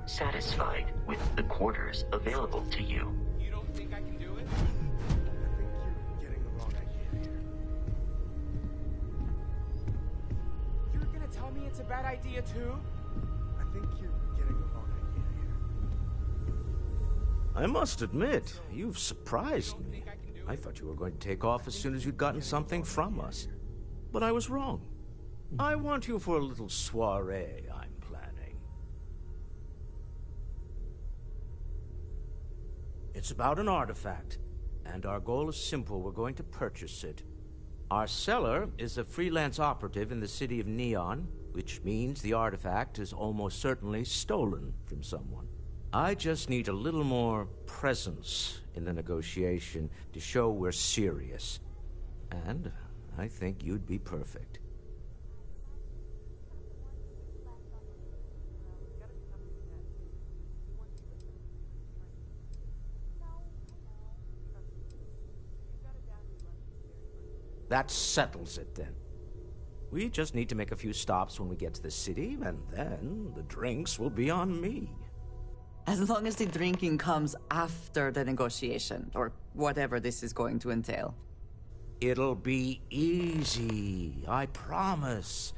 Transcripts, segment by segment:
satisfied with the quarters available to you. You don't think I can do it? I think you're getting the wrong idea here. You're gonna tell me it's a bad idea too? I think you're getting the wrong idea here. I must admit, you've surprised me. I thought you were going to take off as soon as you'd gotten something from us. But I was wrong. I want you for a little soiree I'm planning. It's about an artifact, and our goal is simple. We're going to purchase it. Our seller is a freelance operative in the city of Neon, which means the artifact is almost certainly stolen from someone. I just need a little more presence in the negotiation to show we're serious. And I think you'd be perfect. That settles it, then. We just need to make a few stops when we get to the city, and then the drinks will be on me. As long as the drinking comes after the negotiation, or whatever this is going to entail. It'll be easy, I promise.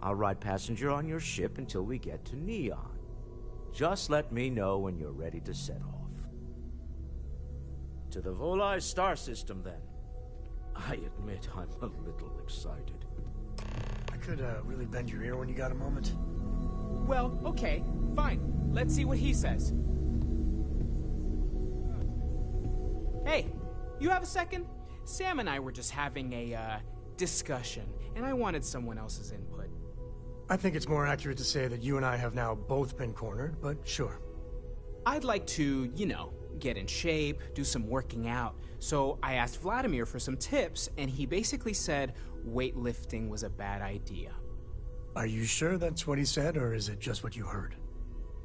I'll ride passenger on your ship until we get to Neon. Just let me know when you're ready to set off. To the Volai star system, then. I admit I'm a little excited. I could really bend your ear when you got a moment. Well, okay, fine. Let's see what he says. Hey, you have a second? Sam and I were just having a, discussion, and I wanted someone else's input. I think it's more accurate to say that you and I have now both been cornered, but sure. I'd like to, get in shape, do some working out. So I asked Vladimir for some tips, and he basically said weightlifting was a bad idea. Are you sure that's what he said, or is it just what you heard?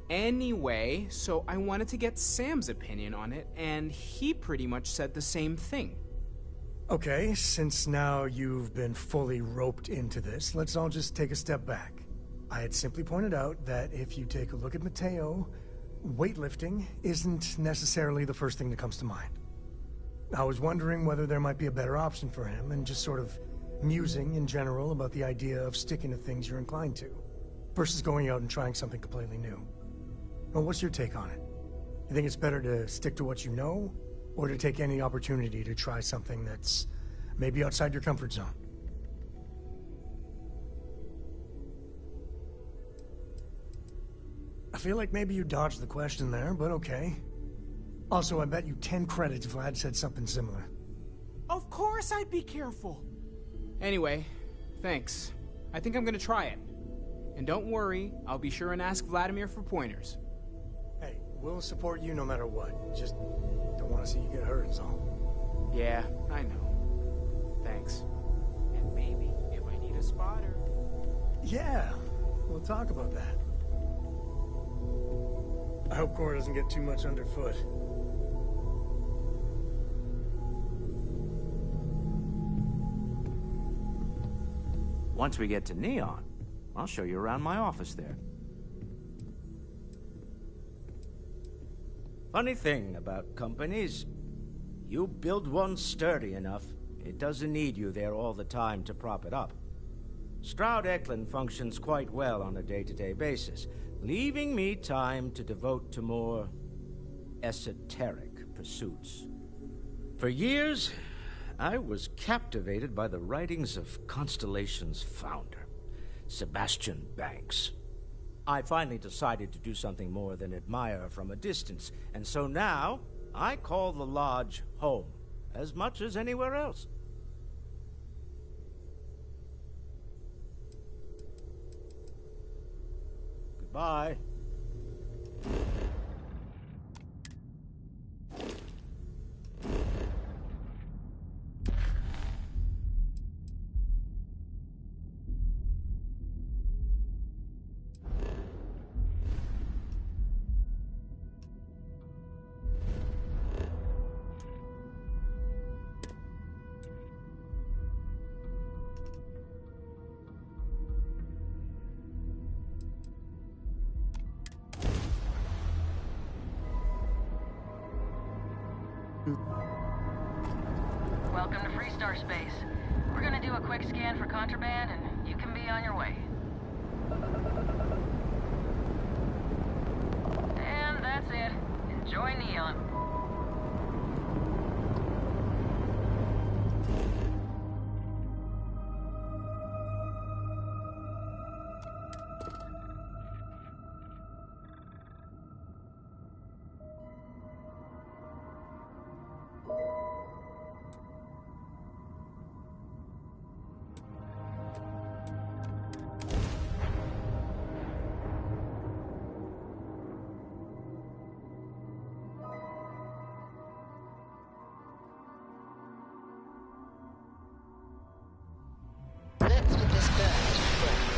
Anyway, so I wanted to get Sam's opinion on it, and he pretty much said the same thing. Okay, since now you've been fully roped into this, let's all just take a step back. I had simply pointed out that if you take a look at Mateo, weightlifting isn't necessarily the first thing that comes to mind. I was wondering whether there might be a better option for him, and just sort of musing in general about the idea of sticking to things you're inclined to, versus going out and trying something completely new. Well, what's your take on it? You think it's better to stick to what you know, or to take any opportunity to try something that's maybe outside your comfort zone? I feel like maybe you dodged the question there, but okay. Also, I bet you 10 credits Vlad said something similar. Of course I'd be careful. Anyway, thanks. I think I'm gonna try it. And don't worry, I'll be sure and ask Vladimir for pointers. Hey, we'll support you no matter what. Just don't want to see you get hurt is all. Yeah, I know. Thanks. And maybe if I need a spotter. Yeah, we'll talk about that. I hope Cora doesn't get too much underfoot. Once we get to Neon, I'll show you around my office there. Funny thing about companies, you build one sturdy enough, it doesn't need you there all the time to prop it up. Stroud Eklund functions quite well on a day-to-day basis, leaving me time to devote to more esoteric pursuits. For years, I was captivated by the writings of Constellation's founder, Sebastian Banks. I finally decided to do something more than admire from a distance, and so now I call the Lodge home, as much as anywhere else. Goodbye. Welcome to Freestar Space. We're gonna do a quick scan for contraband, and you can be on your way. And that's it. Enjoy Neon. Let's get this bird framed.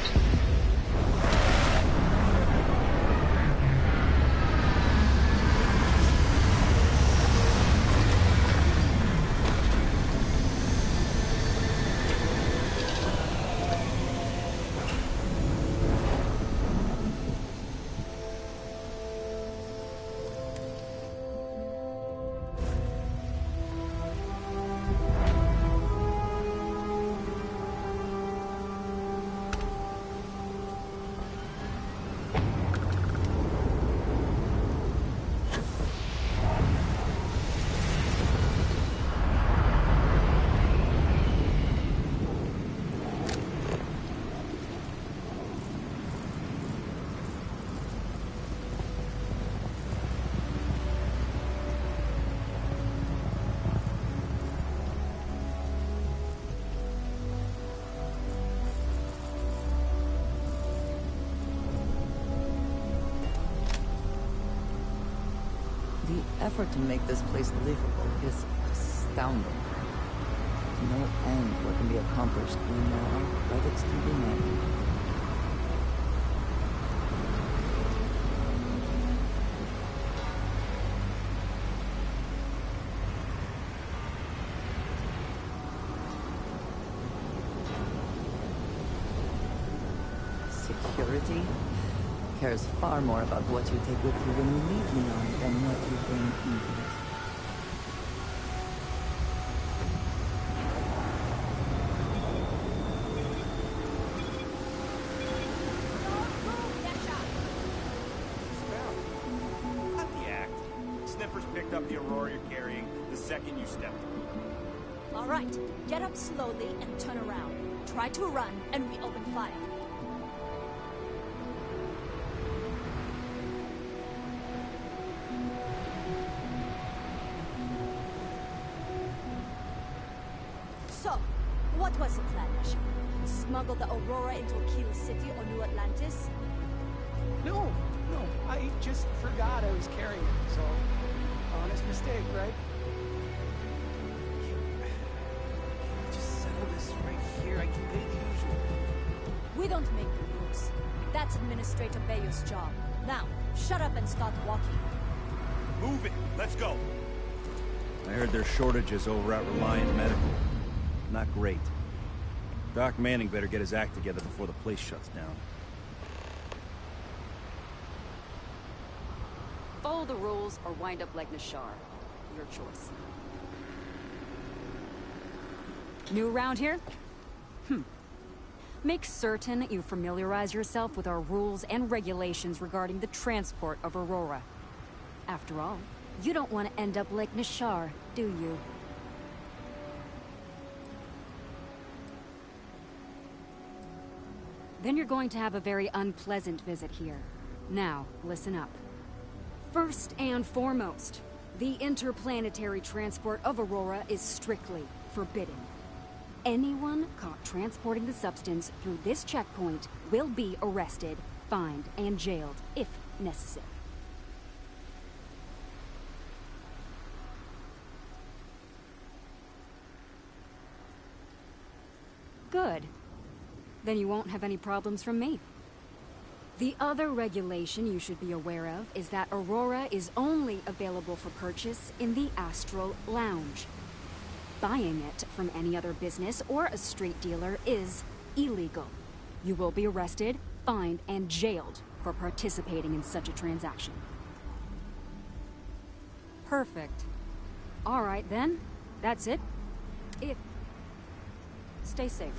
The effort to make this place livable is astounding. There's no end what can be accomplished when there are credits to be made. Security cares far more about what you take with you when you leave Neon than what you bring into it. Not the act. Sniffers picked up the Aurora you're carrying the second you stepped through. All right, get up slowly and turn around. Try to run, and we open fire. So, what was the plan, Asher? Smuggle the Aurora into Kilo City or New Atlantis? No, I just forgot I was carrying it, so honest mistake, right? Just settle this right here. I can pay the usual. We don't make the rules. That's Administrator Bayo's job. Now, shut up and start walking. Move it. Let's go. I heard there's shortages over at Reliant Medical. Not great. Doc Manning better get his act together before the place shuts down. Follow the rules or wind up like Nashar. Your choice. New around here? Make certain you familiarize yourself with our rules and regulations regarding the transport of Aurora. After all, you don't want to end up like Nashar, do you? Then you're going to have a very unpleasant visit here. Now, listen up. First and foremost, the interplanetary transport of Aurora is strictly forbidden. Anyone caught transporting the substance through this checkpoint will be arrested, fined, and jailed, if necessary. Good. Then you won't have any problems from me. The other regulation you should be aware of is that Aurora is only available for purchase in the Astral Lounge. Buying it from any other business or a street dealer is illegal. You will be arrested, fined, and jailed for participating in such a transaction. Perfect. All right, then. That's it. Stay safe.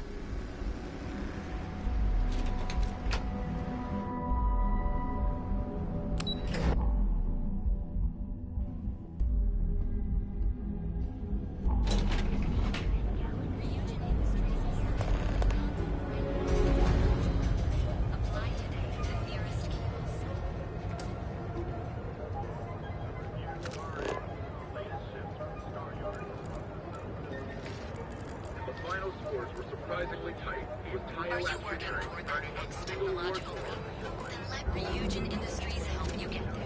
Are you working toward that next technological leap? Then let Ryujin Industries help you get there.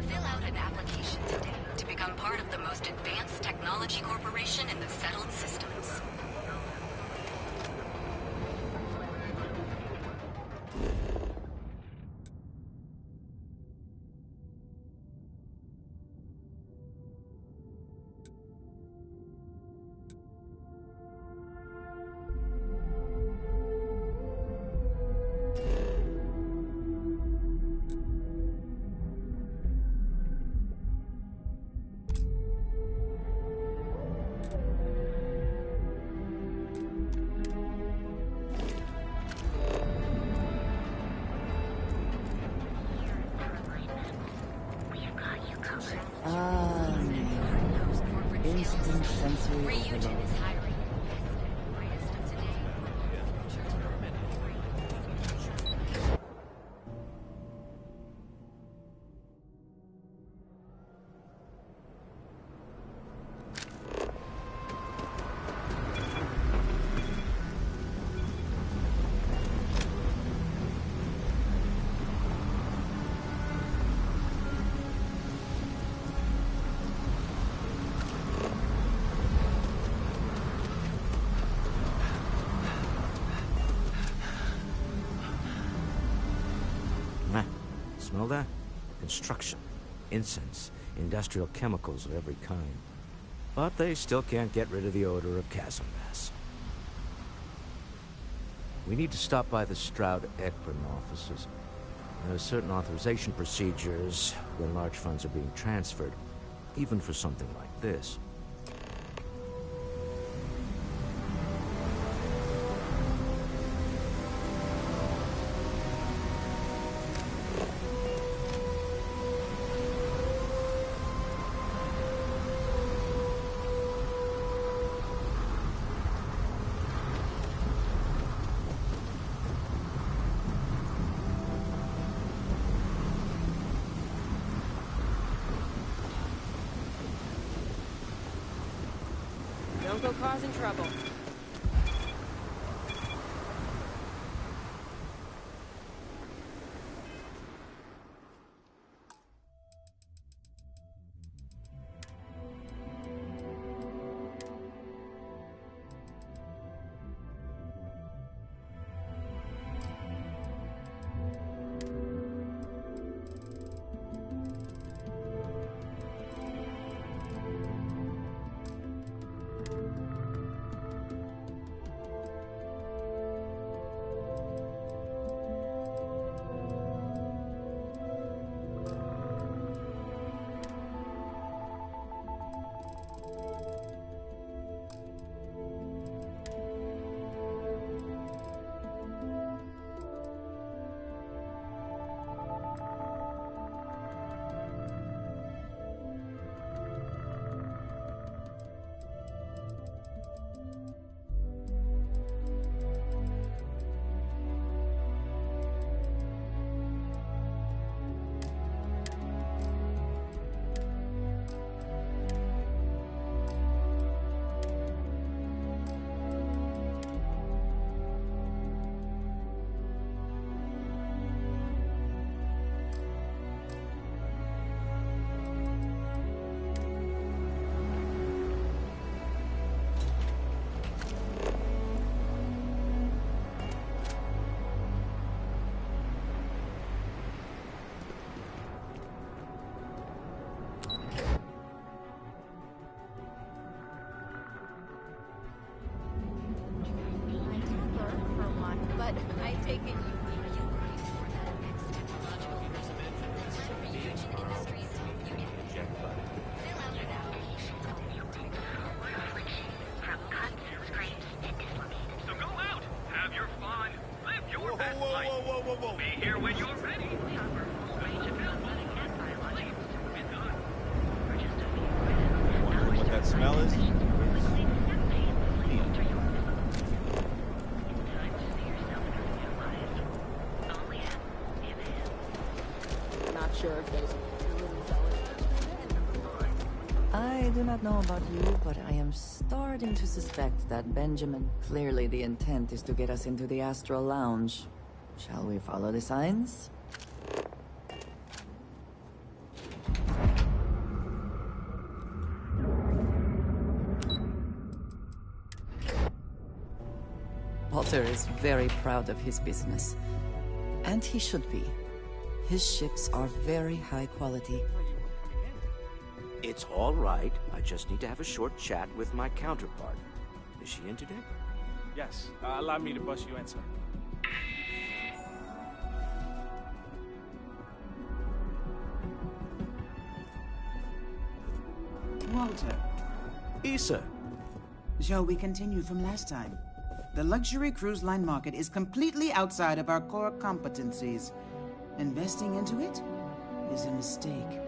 Fill out an application today to become part of the most advanced technology corporation in the settled systems. Instant sensory Ryujin overload. is hiring the best and brightest of today. Smell that? Construction, incense, industrial chemicals of every kind. But they still can't get rid of the odor of chasm gas. We need to stop by the Stroud-Eklund offices. There are certain authorization procedures when large funds are being transferred, even for something like this. Don't go causing trouble. take it you So go out, have your fun, live your best life. Whoa. Be here when you're ready. Wondering what that smell is? Not sure if there's I do not know about you, but I am starting to suspect that Benjamin. Clearly the intent is to get us into the Astral Lounge. Shall we follow the signs? Walter is very proud of his business. And he should be. His ships are very high quality. It's all right. I just need to have a short chat with my counterpart. Is she in today? Yes, allow me to bust you in, sir. Walter, Issa. shall we continue from last time? The luxury cruise line market is completely outside of our core competencies. Investing into it is a mistake.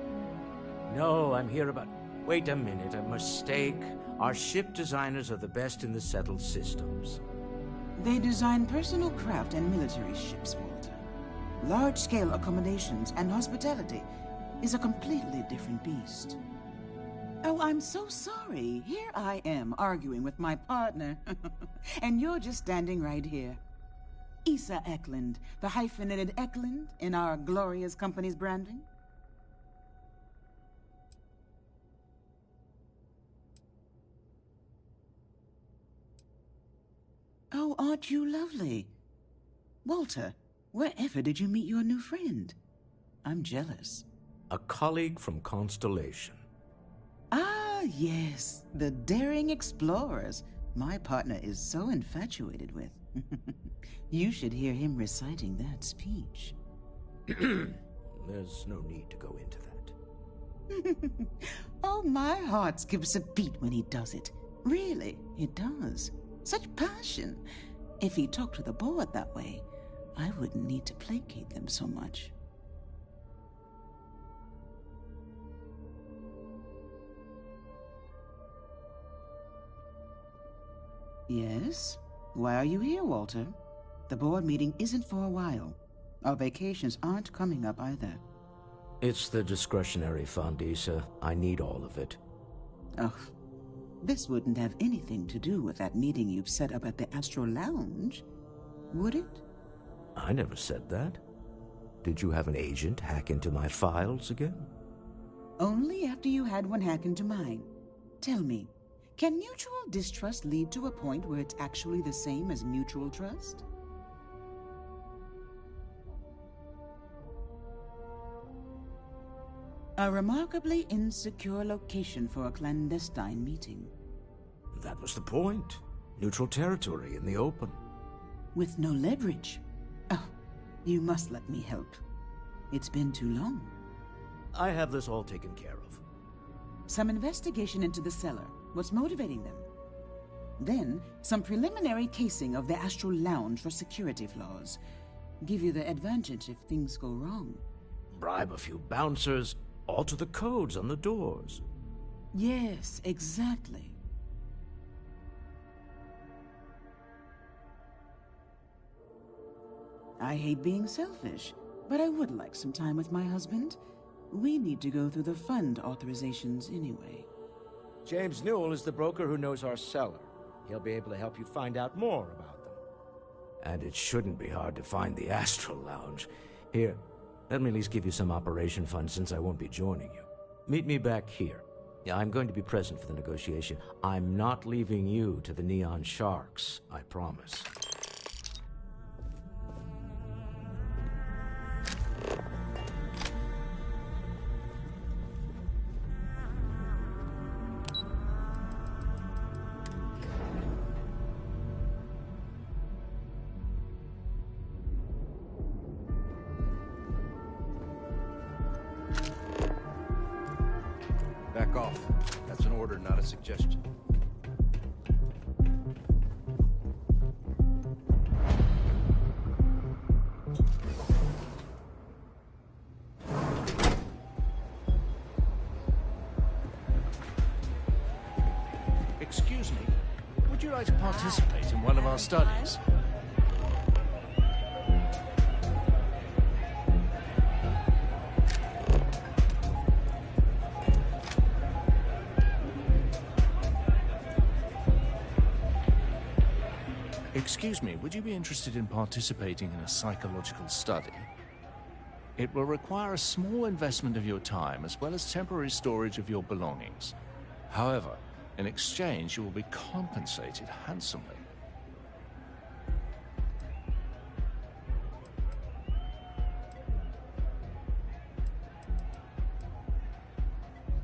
No, I'm here about... Wait a minute, a mistake? Our ship designers are the best in the settled systems. They design personal craft and military ships, Walter. Large-scale accommodations and hospitality is a completely different beast. Oh, I'm so sorry. Here I am arguing with my partner. And you're just standing right here. Issa Eklund, the hyphenated Eklund in our glorious company's branding. Oh, aren't you lovely? Walter, wherever did you meet your new friend? I'm jealous. A colleague from Constellation. Ah, yes, the daring explorers my partner is so infatuated with. You should hear him reciting that speech. There's no need to go into that. Oh, my heart skips a beat when he does it. Really, it does. Such passion. If he talked to the board that way, I wouldn't need to placate them so much. Yes? Why are you here, Walter? The board meeting isn't for a while. Our vacations aren't coming up either. It's the discretionary fund, Issa. I need all of it. Oh, this wouldn't have anything to do with that meeting you've set up at the Astral Lounge, would it? I never said that. Did you have an agent hack into my files again? Only after you had one hack into mine. Tell me, can mutual distrust lead to a point where it's actually the same as mutual trust? A remarkably insecure location for a clandestine meeting. That was the point. Neutral territory in the open. With no leverage. Oh, you must let me help. It's been too long. I have this all taken care of. Some investigation into the cellar. What's motivating them? Then, some preliminary casing of the Astral Lounge for security flaws. Give you the advantage if things go wrong. Bribe a few bouncers, alter the codes on the doors. Yes, exactly. I hate being selfish, but I would like some time with my husband. We need to go through the fund authorizations anyway. James Newell is the broker who knows our cellar. He'll be able to help you find out more about them. And it shouldn't be hard to find the Astral Lounge. Here, let me at least give you some operation funds since I won't be joining you. Meet me back here. Yeah, I'm going to be present for the negotiation. I'm not leaving you to the Neon Sharks, I promise. Back off. That's an order, not a suggestion. Excuse me, would you like to participate in one of our studies? Excuse me, would you be interested in participating in a psychological study? It will require a small investment of your time as well as temporary storage of your belongings. However, in exchange, you will be compensated handsomely.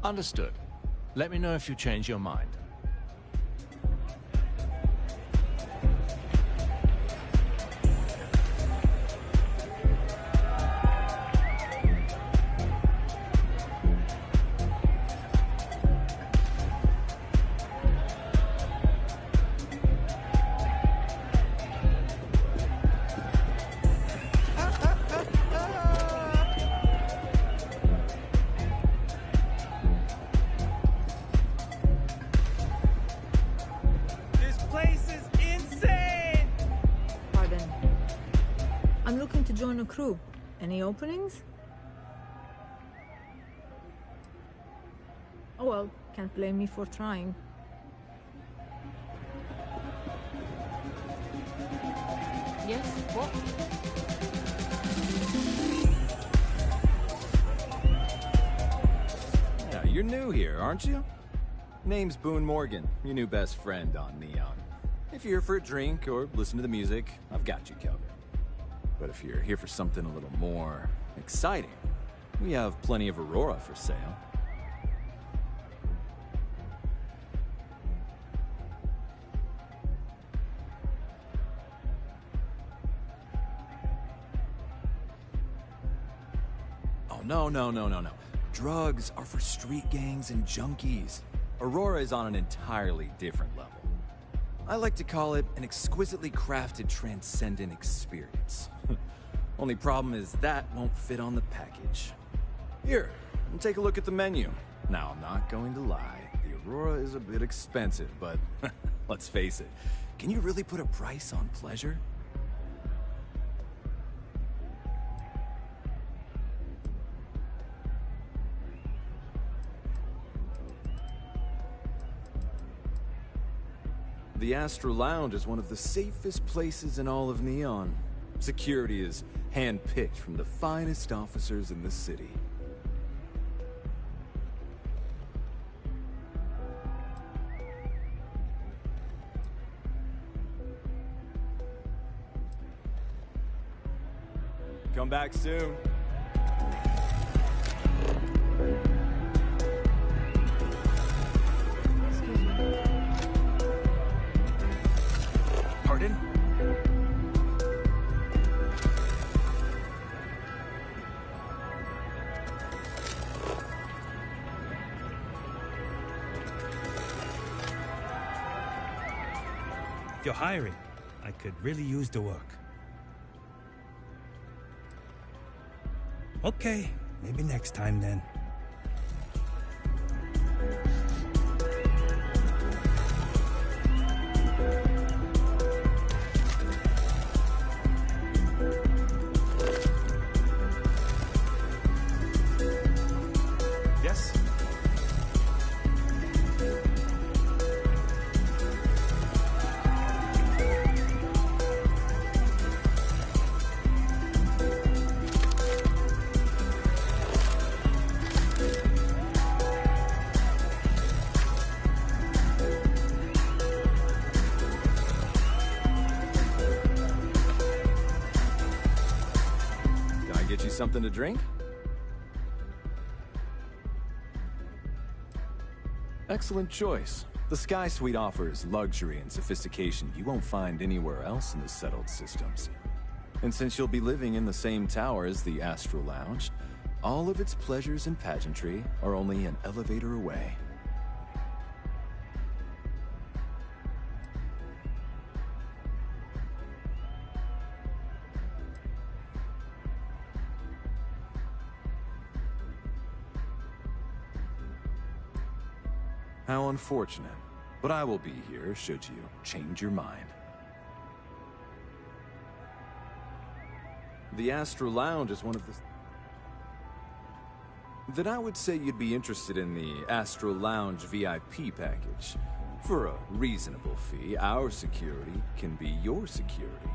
Understood. Let me know if you change your mind. Crew. Any openings? Oh well, can't blame me for trying. Yes, what? Yeah, you're new here, aren't you? Name's Boone Morgan, your new best friend on Neon. If you're here for a drink or listen to the music, I've got you covered. But if you're here for something a little more exciting, we have plenty of Aurora for sale. Oh, no. Drugs are for street gangs and junkies. Aurora is on an entirely different level. I like to call it an exquisitely crafted, transcendent experience. Only problem is that won't fit on the package. Here, take a look at the menu. Now, I'm not going to lie. The Aurora is a bit expensive, but let's face it. Can you really put a price on pleasure? The Astral Lounge is one of the safest places in all of Neon. Security is hand-picked from the finest officers in the city. Come back soon. Pardon? If you're hiring, I could really use the work. Okay, maybe next time then. Yes? Get you something to drink? Excellent choice. The Sky Suite offers luxury and sophistication you won't find anywhere else in the settled systems. And since you'll be living in the same tower as the Astral Lounge, All of its pleasures and pageantry are only an elevator away. How unfortunate. But I will be here should you change your mind. The Astro Lounge is one of the... Then I would say you'd be interested in the Astro Lounge VIP package. For a reasonable fee, our security can be your security.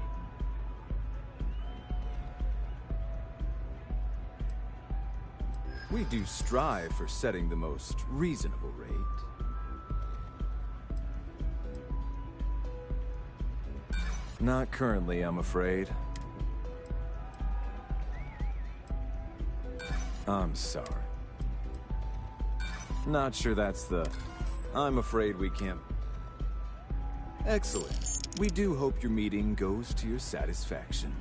We do strive for setting the most reasonable rate. Not currently, I'm afraid. I'm sorry. Not sure that's the... I'm afraid we can't... Excellent. We do hope your meeting goes to your satisfaction.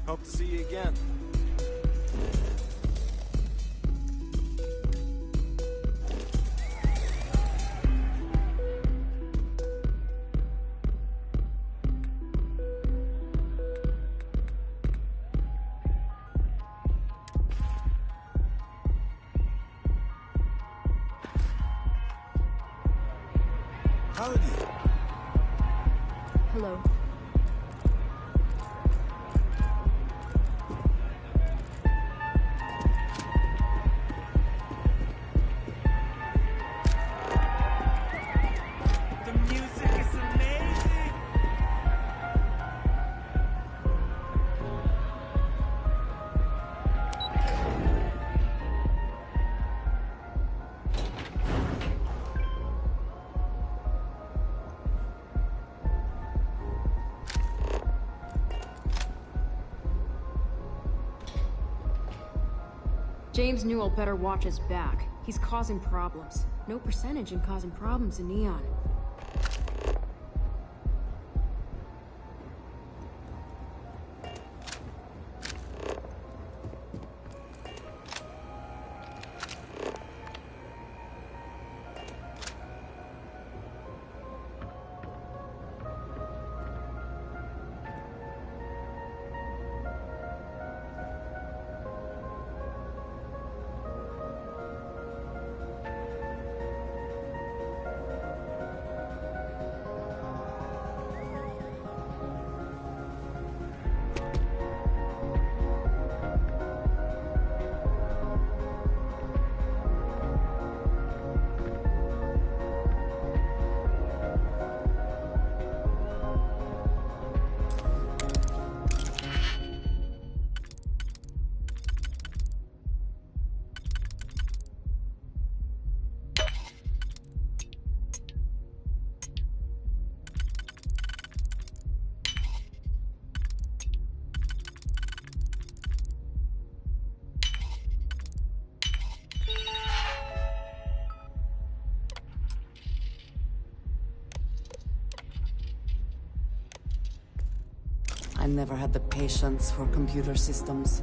Hope to see you again. Howdy. Hello. The music is amazing. James Newell better watch his back. He's causing problems. No percentage in causing problems in Neon. I never had the patience for computer systems.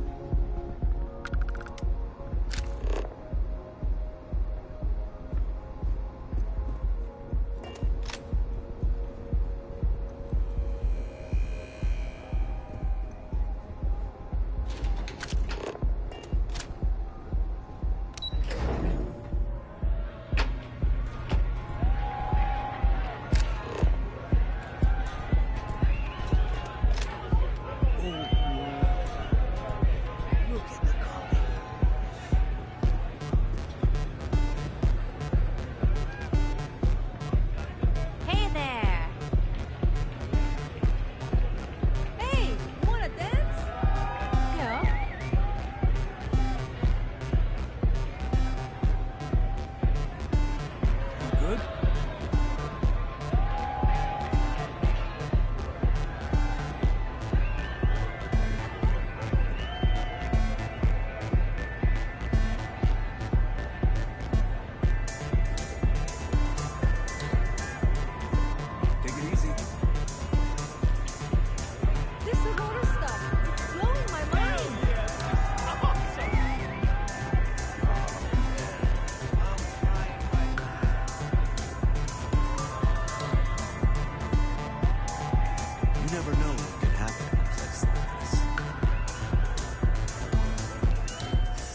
You never know what could happen in a place like this.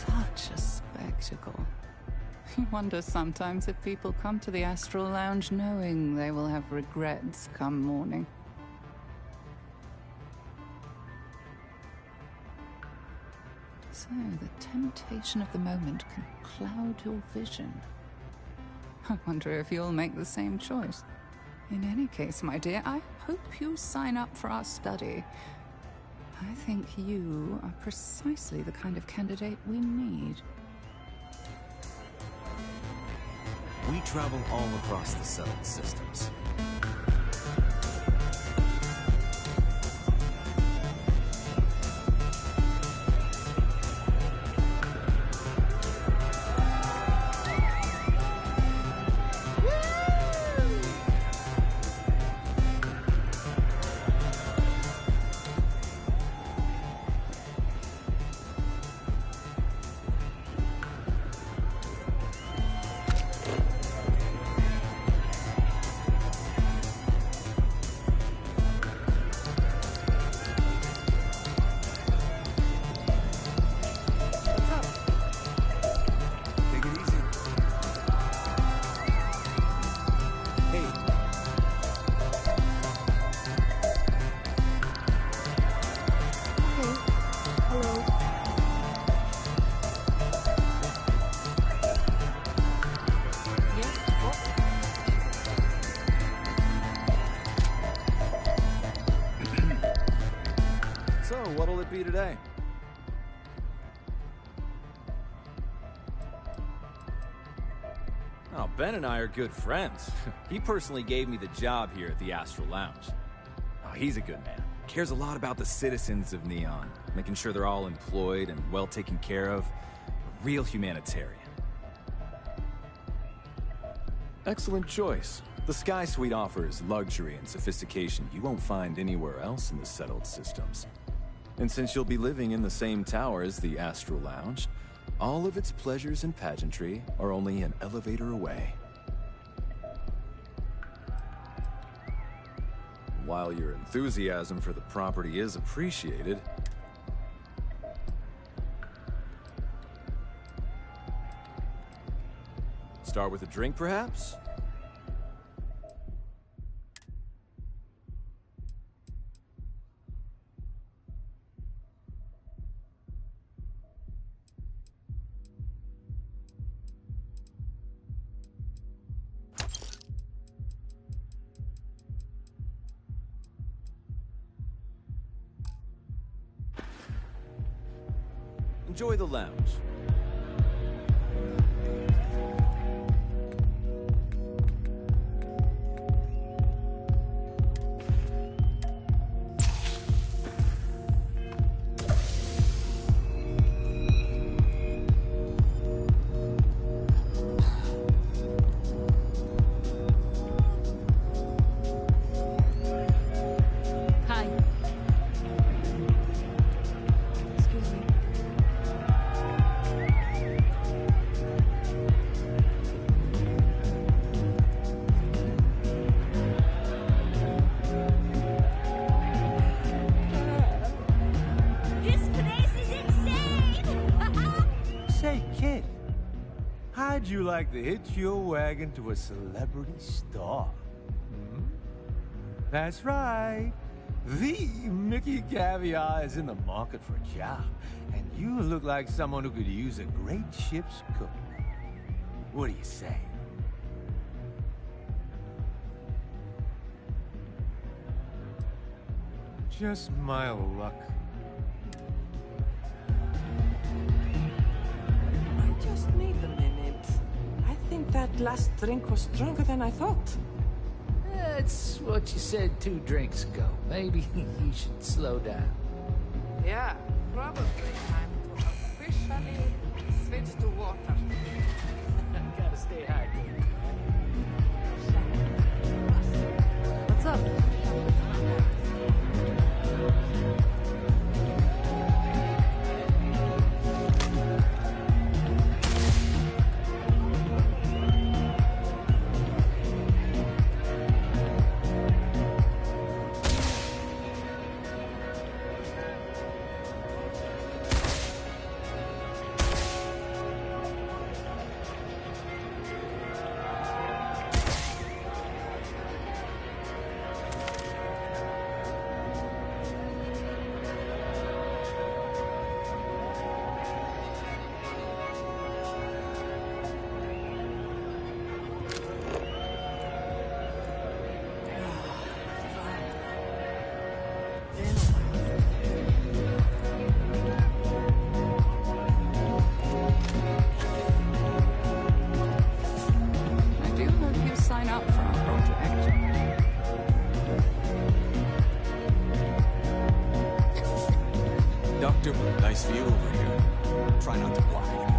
Such a spectacle. You wonder sometimes if people come to the Astral Lounge knowing they will have regrets come morning. So, the temptation of the moment can cloud your vision. I wonder if you'll make the same choice. In any case, my dear, I hope you sign up for our study. I think you are precisely the kind of candidate we need. We travel all across the settled systems. What'll it be today? Oh, Ben and I are good friends. He personally gave me the job here at the Astral Lounge. Oh, he's a good man. Cares a lot about the citizens of Neon, making sure they're all employed and well taken care of. A real humanitarian. Excellent choice. The Sky Suite offers luxury and sophistication you won't find anywhere else in the settled systems. And since you'll be living in the same tower as the Astral Lounge, all of its pleasures and pageantry are only an elevator away. While your enthusiasm for the property is appreciated, start with a drink, perhaps? Enjoy the lounge. Hi. How'd you like to hitch your wagon to a celebrity star? Hmm? That's right. The Mickey Caviar is in the market for a job, and you look like someone who could use a great ship's cook. What do you say? Just my luck. I just need a minute. I think that last drink was stronger than I thought. That's what you said 2 drinks ago. Maybe you should slow down. Yeah, probably time to officially switch to water. Gotta stay hydrated. What's up? Comfortable. Nice view over here. Try not to whine.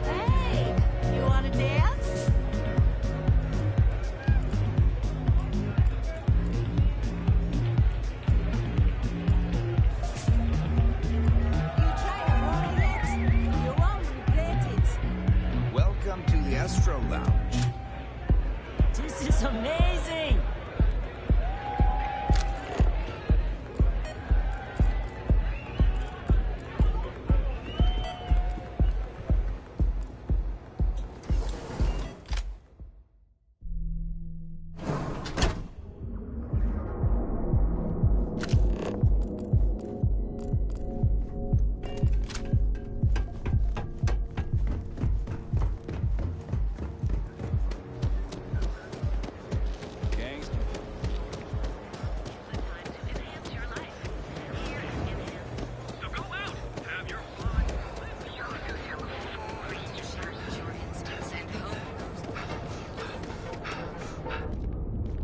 Hey, you wanna dance? Welcome to the Astro Lounge. This is amazing!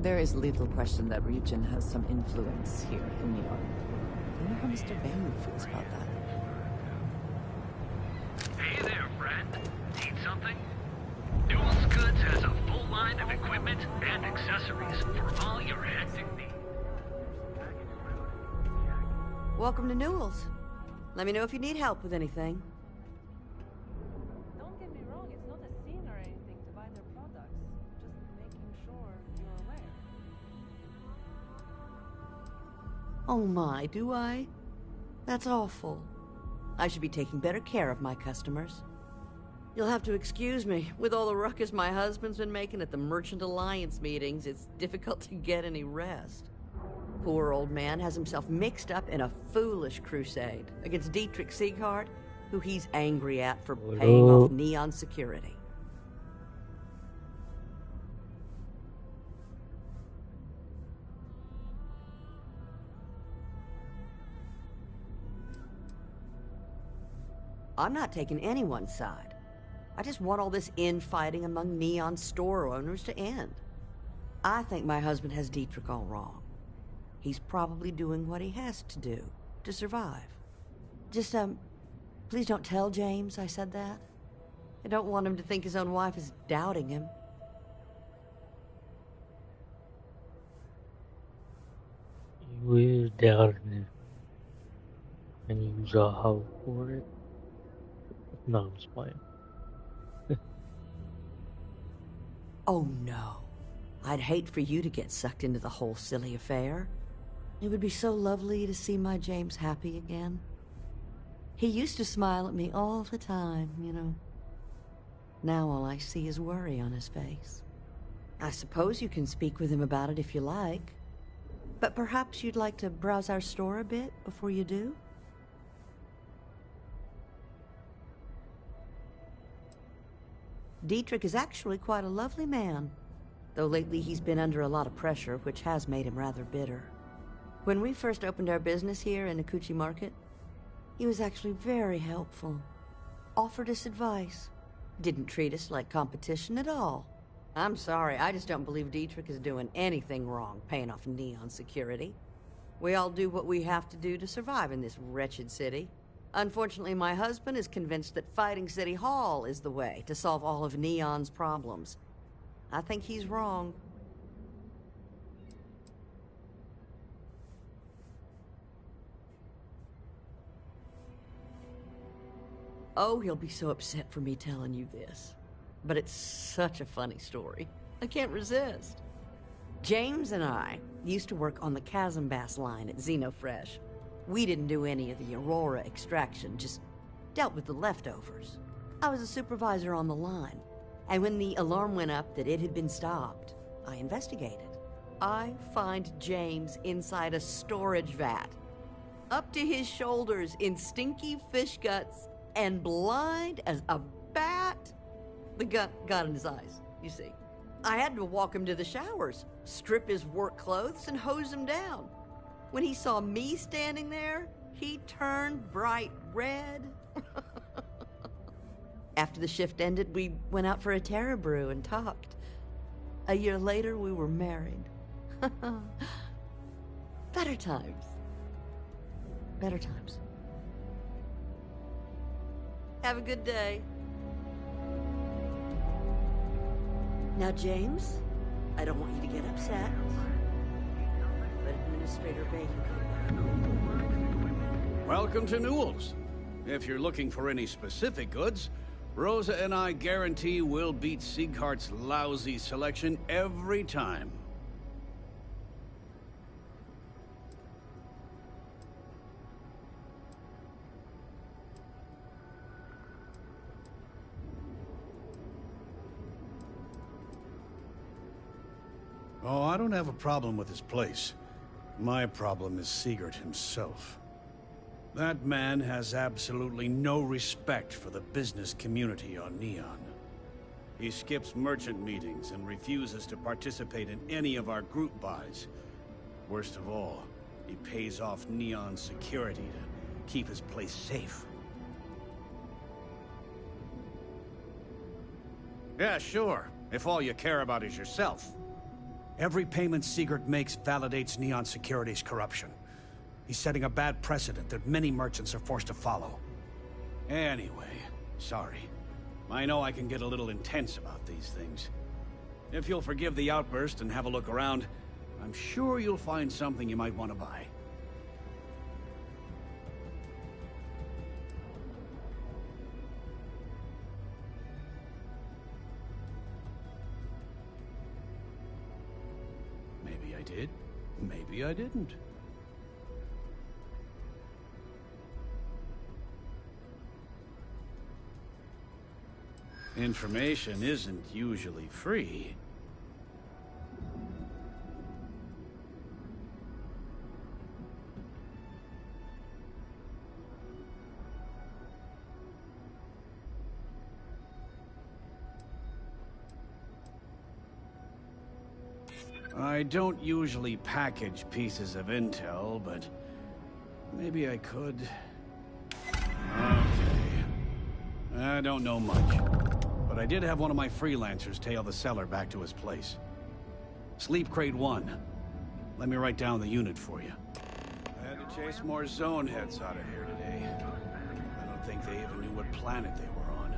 There is little question that region has some influence here in New York. I wonder how Mr. Bailey feels about that. Hey there, friend. Need something? Newell's Goods has a full line of equipment and accessories for all your hectic needs. Welcome to Newell's. Let me know if you need help with anything. Don't get me wrong, it's not a sin or anything to buy their products. Just making sure you're aware. Oh my, do I? That's awful. I should be taking better care of my customers. You'll have to excuse me. With all the ruckus my husband's been making at the Merchant Alliance meetings, it's difficult to get any rest. Poor old man has himself mixed up in a foolish crusade against Dietrich Sieghart, who he's angry at for paying off Neon security. I'm not taking anyone's side. I just want all this infighting among Neon store owners to end. I think my husband has Dietrich all wrong. He's probably doing what he has to do to survive. Just, please don't tell James I said that. I don't want him to think his own wife is doubting him. You will doubt it and use a hoe for it. No, I'm just playing. Oh no. I'd hate for you to get sucked into the whole silly affair. It would be so lovely to see my James happy again. He used to smile at me all the time, you know. Now all I see is worry on his face. I suppose you can speak with him about it if you like. But perhaps you'd like to browse our store a bit before you do? Dietrich is actually quite a lovely man, though lately he's been under a lot of pressure, which has made him rather bitter. When we first opened our business here in Akuchi Market, he was actually very helpful. Offered us advice. Didn't treat us like competition at all. I'm sorry, I just don't believe Dietrich is doing anything wrong paying off Neon security. We all do what we have to do to survive in this wretched city. Unfortunately, my husband is convinced that fighting City Hall is the way to solve all of Neon's problems. I think he's wrong. Oh, he'll be so upset for me telling you this. But it's such a funny story. I can't resist. James and I used to work on the Chasm Bass line at Xenofresh. We didn't do any of the Aurora extraction, just dealt with the leftovers. I was a supervisor on the line, and when the alarm went up that it had been stopped, I investigated. I find James inside a storage vat, up to his shoulders in stinky fish guts and blind as a bat. The gut got in his eyes, you see. I had to walk him to the showers, strip his work clothes, and hose him down. When he saw me standing there, he turned bright red. After the shift ended, we went out for a Terra brew and talked. A year later, we were married. Better times. Better times. Have a good day. Now, James, I don't want you to get upset, but Administrator Bay can come back. Welcome to Newell's. If you're looking for any specific goods, Rosa and I guarantee we'll beat Sieghart's lousy selection every time. Oh, I don't have a problem with his place. My problem is Siegert himself. That man has absolutely no respect for the business community on Neon. He skips merchant meetings and refuses to participate in any of our group buys. Worst of all, he pays off Neon security to keep his place safe. Yeah, sure, if all you care about is yourself. Every payment Siegert makes validates Neon Security's corruption. He's setting a bad precedent that many merchants are forced to follow. Anyway, sorry. I know I can get a little intense about these things. If you'll forgive the outburst and have a look around, I'm sure you'll find something you might want to buy. Maybe I did, maybe I didn't. Information isn't usually free. I don't usually package pieces of intel, but maybe I could. Okay. I don't know much. But I did have one of my freelancers tail the seller back to his place. Sleep Crate 1. Let me write down the unit for you. I had to chase more zone heads out of here today. I don't think they even knew what planet they were on.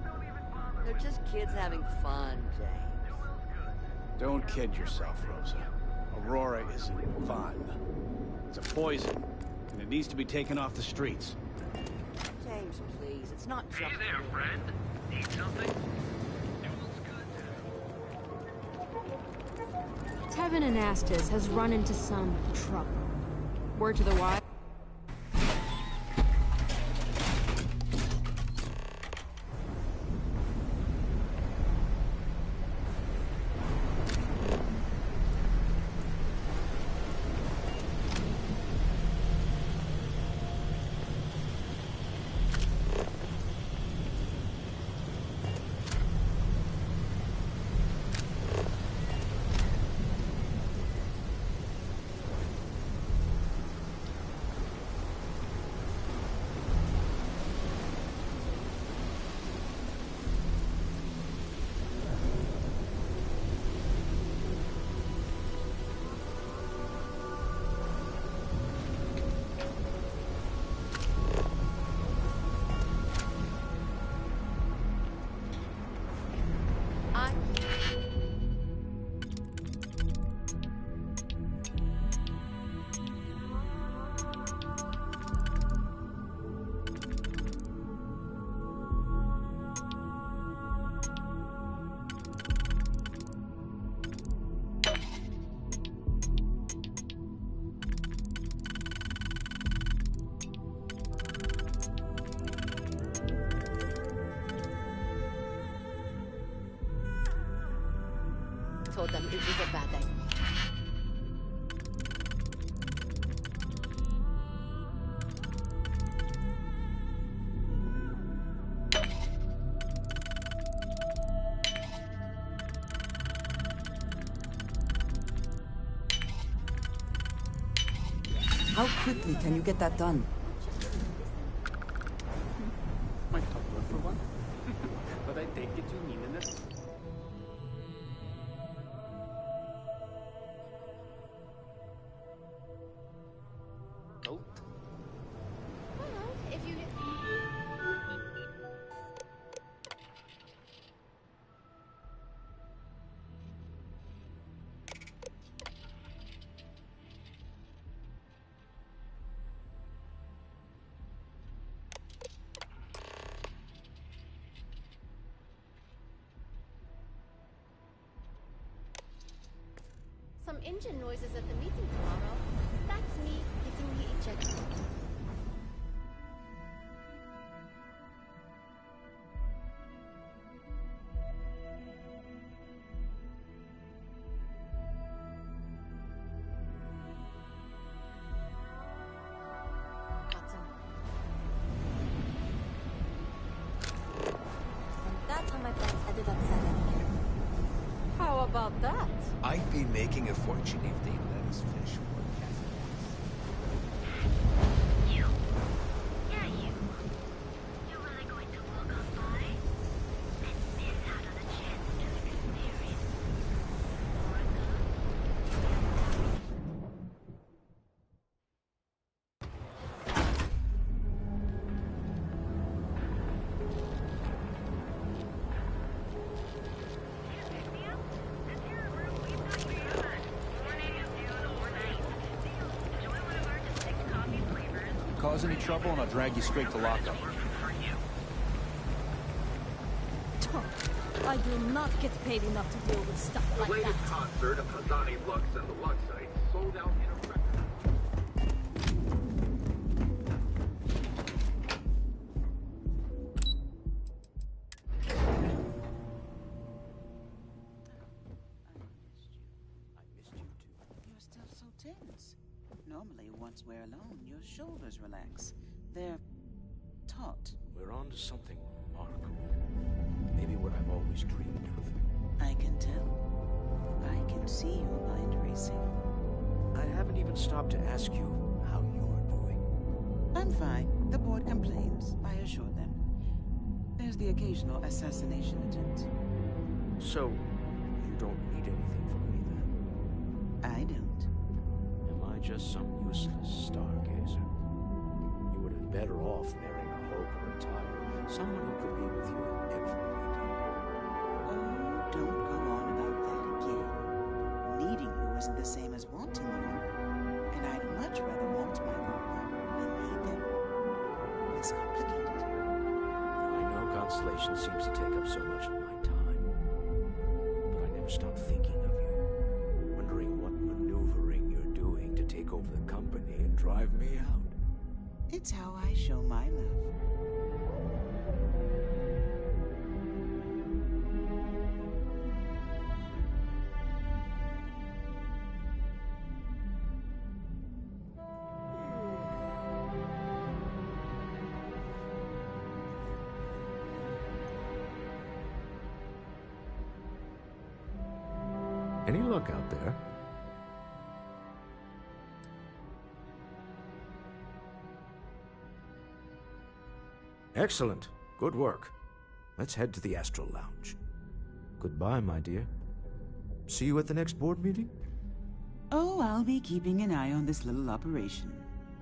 They're just kids having fun, James. Don't kid yourself, Rosa. Aurora isn't fun. It's a poison, and it needs to be taken off the streets. James, please, it's not just... Hey there, friend. Need something? Tevin Anastas has run into some trouble. Word to the wise. Told them it was a bad day. How quickly can you get that done? Might talk word for one. But I take it you mean it? Note. Well, if you... Some engine noises at the meeting tomorrow. That's me hitting the ejector. And that's how my plans ended up selling. How about that? I'd be making a fortune if they let us fish for You? Yeah, you. You're really going to walk on by and miss out on a chance to experience Cause any trouble and I'll drag you straight to lockup. I do not get paid enough to deal with stuff like that. The latest concert of Hazani Lux and the Luxites sold out in a record. You're still so tense. Normally, once we're alone, your shoulders relax. They're taut. We're on to something remarkable. Maybe what I've always dreamed of. I can tell. I can see your mind racing. I haven't even stopped to ask you how you're doing. I'm fine. The board complains. I assure them. There's the occasional assassination attempt. So, you don't need anything from me then? I don't. Am I just some useless stargazer? You would have been better off marrying a hope or a tire, someone who could be with you in every meeting. Oh, don't go on about that again. Needing you isn't the same as wanting you. And I'd much rather want my partner than need them. It's complicated. I know Constellation seems to take up so much of my time, but I never stop thinking of you, wondering what maneuvering you're doing to take over the company and drive me out. It's how I show my love. Any luck out there? Excellent. Good work. Let's head to the Astral Lounge. Goodbye, my dear. See you at the next board meeting? Oh, I'll be keeping an eye on this little operation.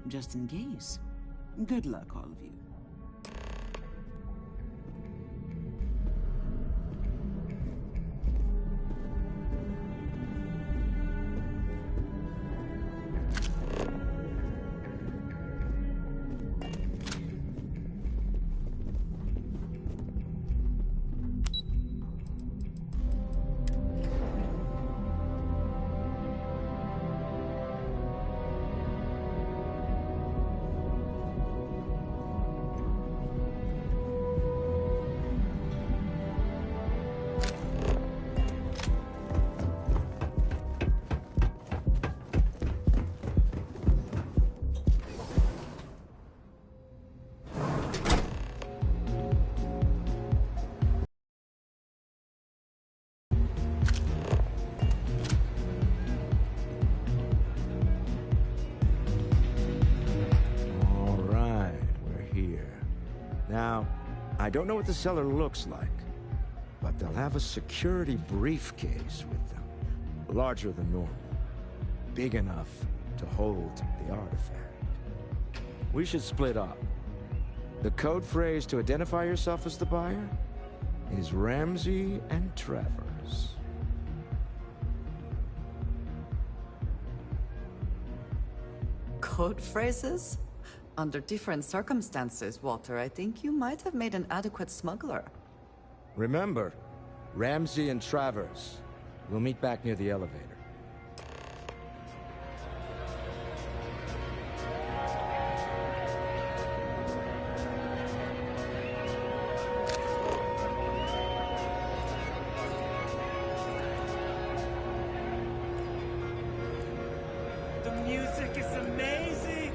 Just in case. Good luck, all of you. Now, I don't know what the cellar looks like, but they'll have a security briefcase with them. Larger than normal. Big enough to hold the artifact. We should split up. The code phrase to identify yourself as the buyer is Ramsey and Travers. Code phrases? Under different circumstances, Walter, I think you might have made an adequate smuggler. Remember, Ramsey and Travers. We'll meet back near the elevator. The music is amazing!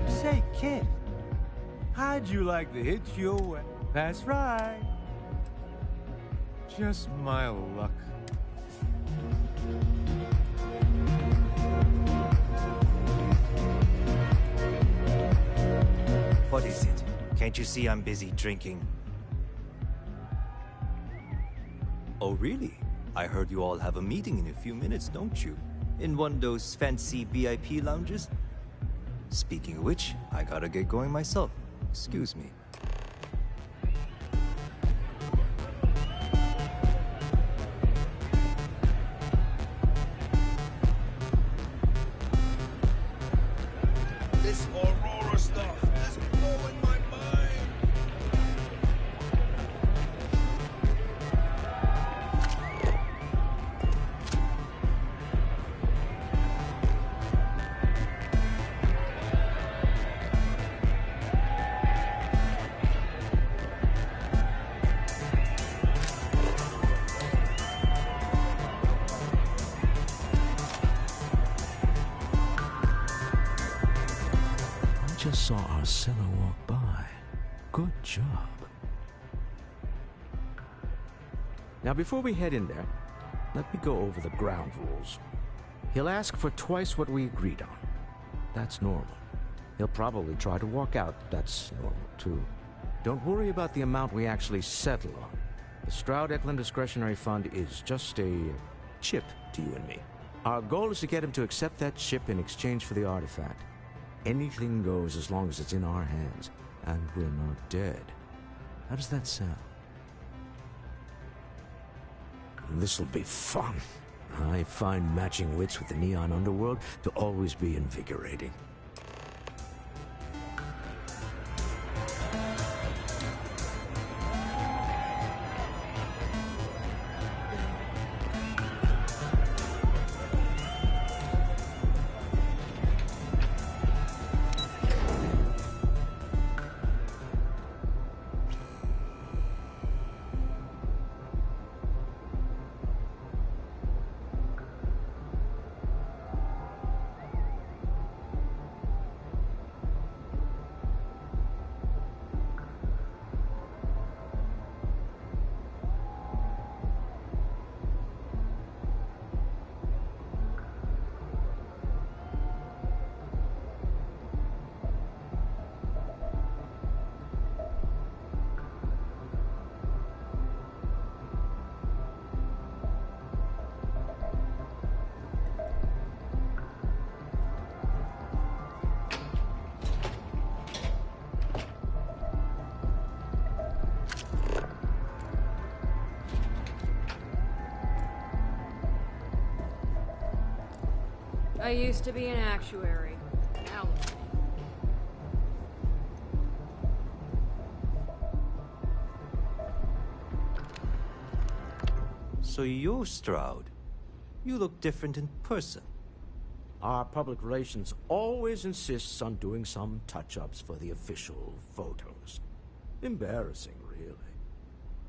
Say, kid, how'd you like to hit your way? That's right. Just my luck. What is it? Can't you see I'm busy drinking? Oh, really? I heard you all have a meeting in a few minutes, don't you? In one of those fancy VIP lounges? Speaking of which, I gotta get going myself. Excuse me. This Aurora stuff is blowing my mind. Just saw our seller walk by. Good job. Now, before we head in there, let me go over the ground rules. He'll ask for twice what we agreed on. That's normal. He'll probably try to walk out. That's normal, too. Don't worry about the amount we actually settle on. The Stroud-Eklund Discretionary Fund is just a chip to you and me. Our goal is to get him to accept that chip in exchange for the artifact. Anything goes as long as it's in our hands, and we're not dead. How does that sound? This'll be fun. I find matching wits with the neon underworld to always be invigorating. I used to be an actuary. Now So you're Stroud. You look different in person. Our public relations always insists on doing some touch-ups for the official photos. Embarrassing, really.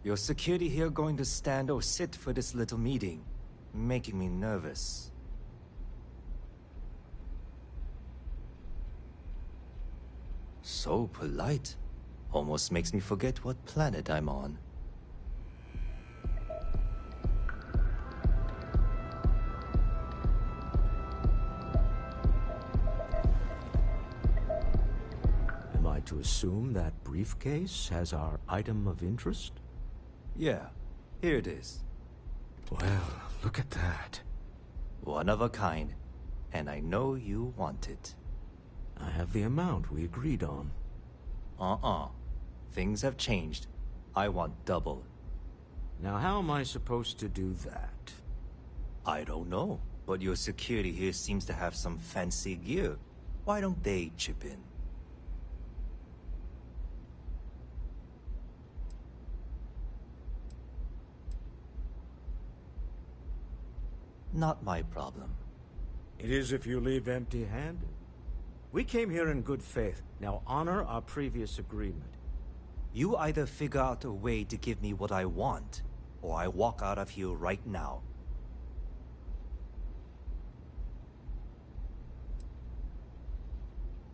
Your security here going to stand or sit for this little meeting, making me nervous. So polite. Almost makes me forget what planet I'm on. Am I to assume that briefcase has our item of interest? Yeah, here it is. Well, look at that. One of a kind, and I know you want it. I have the amount we agreed on. Things have changed. I want double. Now how am I supposed to do that? I don't know, but your security here seems to have some fancy gear. Why don't they chip in? Not my problem. It is if you leave empty-handed. We came here in good faith. Now honor our previous agreement. You either figure out a way to give me what I want, or I walk out of here right now.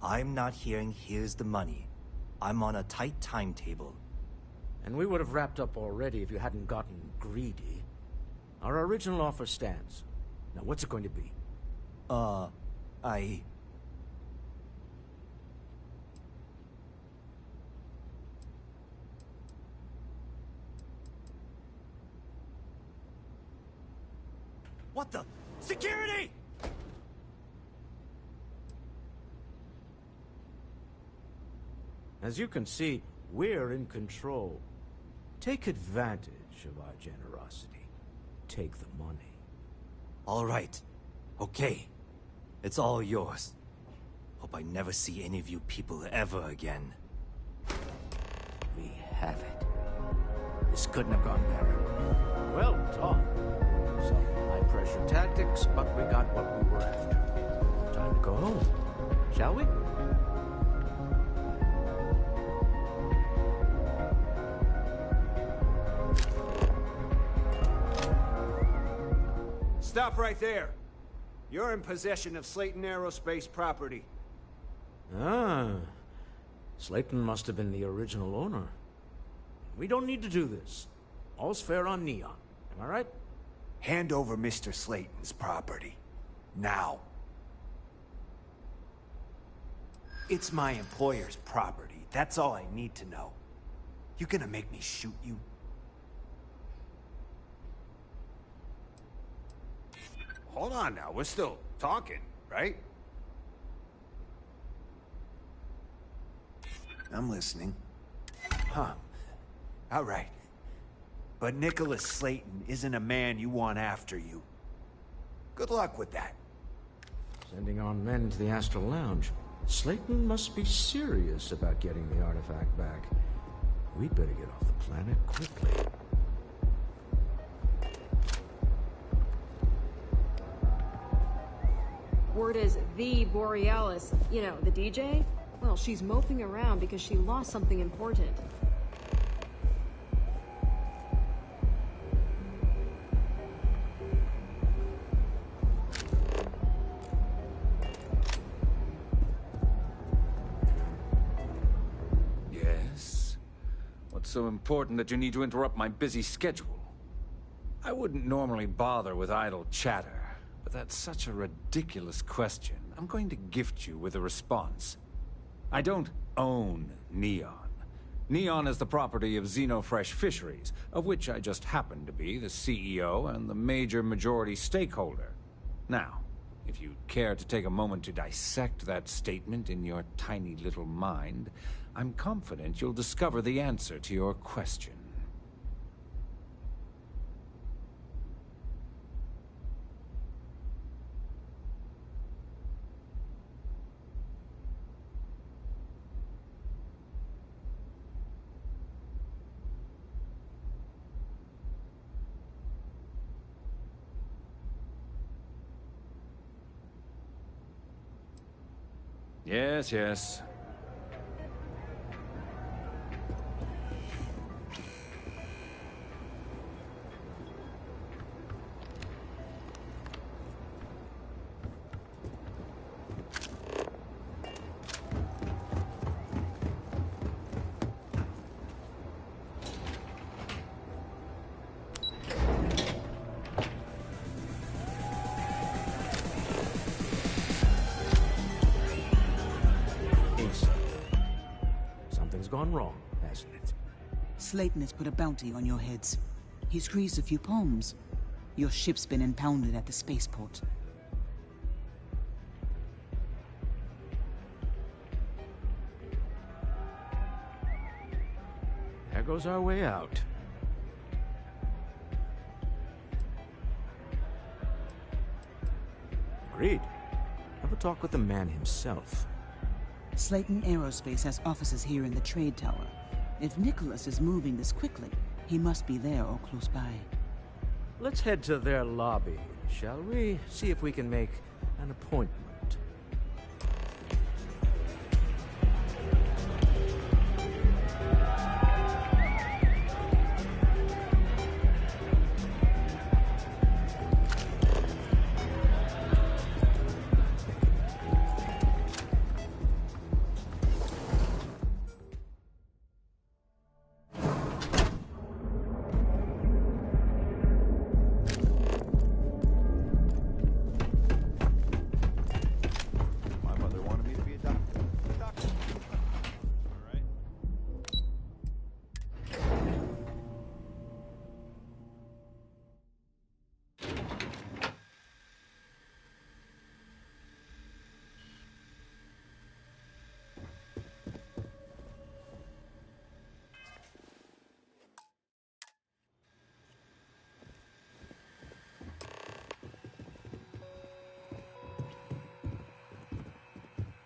I'm not hearing here's the money. I'm on a tight timetable. And we would have wrapped up already if you hadn't gotten greedy. Our original offer stands. Now what's it going to be? What the? Security! As you can see, we're in control. Take advantage of our generosity. Take the money. All right. Okay. It's all yours. Hope I never see any of you people ever again. We have it. This couldn't have gone better. Well done. Some high-pressure tactics, but we got what we were after. Time to go home. Shall we? Stop right there. You're in possession of Slayton Aerospace property. Ah. Slayton must have been the original owner. We don't need to do this. All's fair on Neon. Am I right? Hand over Mr. Slayton's property. Now. It's my employer's property. That's all I need to know. You gonna make me shoot you? Hold on now, we're still talking, right? I'm listening. Huh. All right. But Nicholas Slayton isn't a man you want after you. Good luck with that. Sending on men to the Astral Lounge. Slayton must be serious about getting the artifact back. We'd better get off the planet quickly. Word is the Borealis, you know, the DJ? Well, she's moping around because she lost something important. Yes? What's so important that you need to interrupt my busy schedule? I wouldn't normally bother with idle chatter. But that's such a ridiculous question. I'm going to gift you with a response. I don't own Neon. Neon is the property of Xenofresh Fisheries, of which I just happen to be the CEO and the major majority stakeholder. Now, if you'd care to take a moment to dissect that statement in your tiny little mind, I'm confident you'll discover the answer to your question. Yes, yes. Something's gone wrong, hasn't it? Slayton has put a bounty on your heads. He's greased a few palms. Your ship's been impounded at the spaceport. There goes our way out. Agreed. Have a talk with the man himself. Slayton Aerospace has offices here in the trade tower. If Nicholas is moving this quickly, he must be there or close by. Let's head to their lobby, shall we? See if we can make an appointment.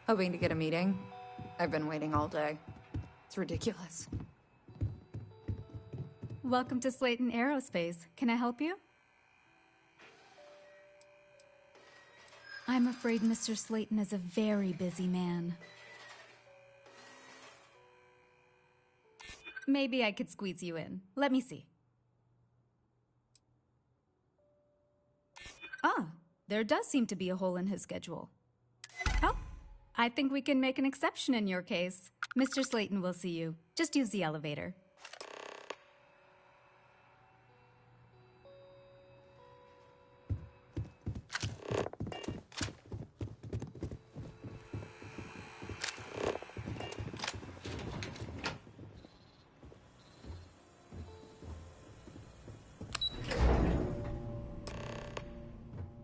Hoping to get a meeting? I've been waiting all day. It's ridiculous. Welcome to Slayton Aerospace. Can I help you? I'm afraid Mr. Slayton is a very busy man. Maybe I could squeeze you in. Let me see. Ah, there does seem to be a hole in his schedule. Oh, I think we can make an exception in your case. Mr. Slayton will see you. Just use the elevator.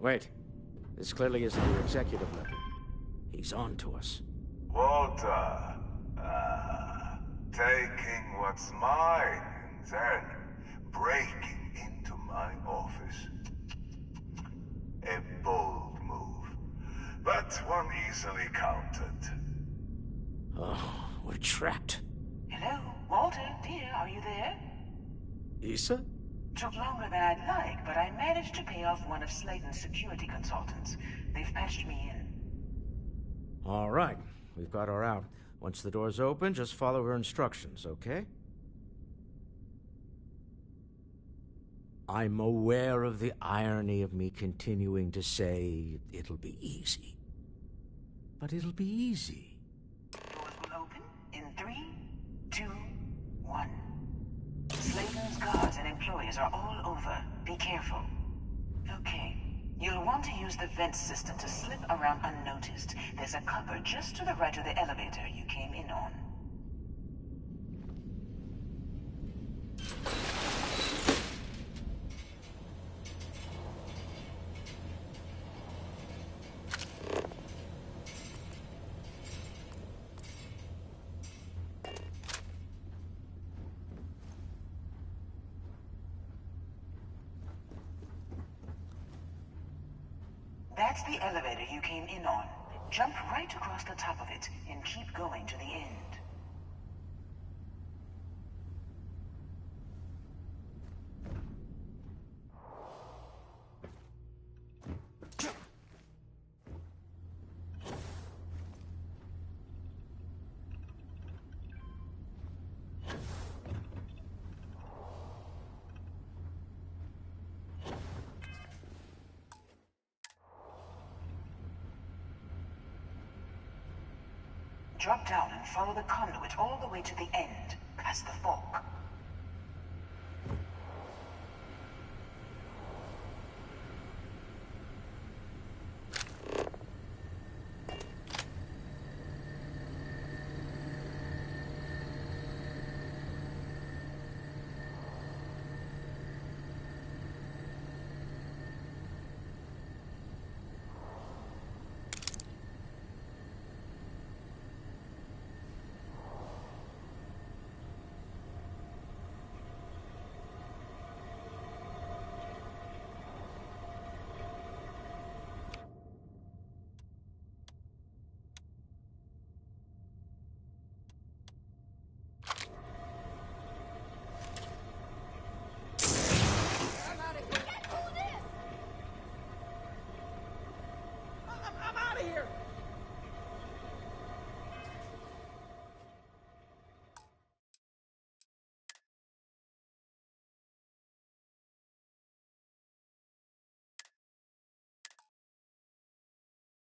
Wait. This clearly isn't your executive level. He's on to us. Walter, taking what's mine and then breaking into my office. A bold move, but one easily countered. Oh, we're trapped. Hello, Walter, dear, are you there? Issa? Took longer than I'd like, but I managed to pay off one of Slayton's security consultants. They've patched me in. All right, we've got her out. Once the door's open, just follow her instructions, okay? I'm aware of the irony of me continuing to say it'll be easy. But it'll be easy. Doors will open in 3, 2, 1. Slayton's guards and employees are all over. Be careful. Okay. You'll want to use the vent system to slip around unnoticed. There's a cupboard just to the right of the elevator you came in on. That's the elevator you came in on. Jump right across the top of it and keep going to the end. Drop down and follow the conduit all the way to the end, past the fork.